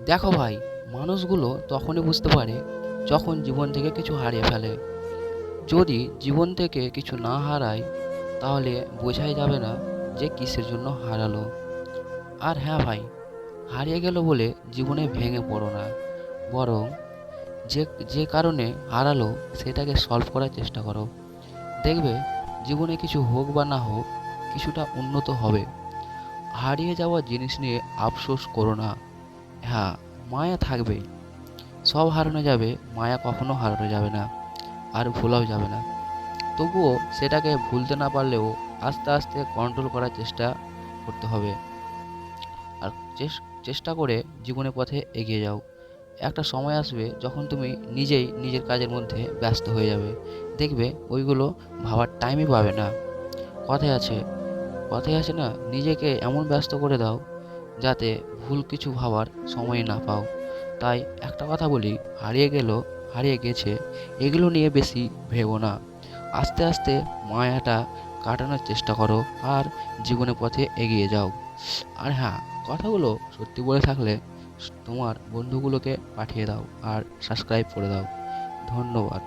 দেখো ভাই, মানুষগুলো তখনই বুঝতে পারে যখন জীবন থেকে কিছু হারিয়ে ফেলে। যদি জীবন থেকে কিছু না হারায় তাহলে বোঝাই যাবে না যে কিসের জন্য হারালো। আর হ্যাঁ ভাই, হারিয়ে গেল বলে জীবনে ভেঙে পড়ো না, বরং যে যে কারণে হারালো সেটাকে সলভ করার চেষ্টা করো। দেখবে জীবনে কিছু হোক বা না হোক, কিছুটা উন্নত হবে। হারিয়ে যাওয়া জিনিস নিয়ে আফসোস করো না। হ্যাঁ, মায়া থাকবেই, সব হারানো যাবে, মায়া কখনো হারানো যাবে না, আর ভোলাও যাবে না। তবুও সেটাকে ভুলতে না পারলেও আস্তে আস্তে কন্ট্রোল করার চেষ্টা করতে হবে। আর চেষ্টা করে জীবনের পথে এগিয়ে যাও। একটা সময় আসবে যখন তুমি নিজেই নিজের কাজের মধ্যে ব্যস্ত হয়ে যাবে, দেখবে ওইগুলো ভাবার টাইমই পাবে না। কথায় আছে, কথায় আছে না, নিজেকে এমন ব্যস্ত করে দাও যাতে ভুল কিছু ভাবার সময় না পাও। তাই একটা কথা বলি, হারিয়ে গেল, হারিয়ে গেছে, এগুলো নিয়ে বেশি ভেবো না। আস্তে আস্তে মায়াটা কাটানোর চেষ্টা করো আর জীবনের পথে এগিয়ে যাও। আর হ্যাঁ, কথাগুলো সত্যি বলে থাকলে তোমার বন্ধুগুলোকে পাঠিয়ে দাও আর সাবস্ক্রাইব করে দাও। ধন্যবাদ।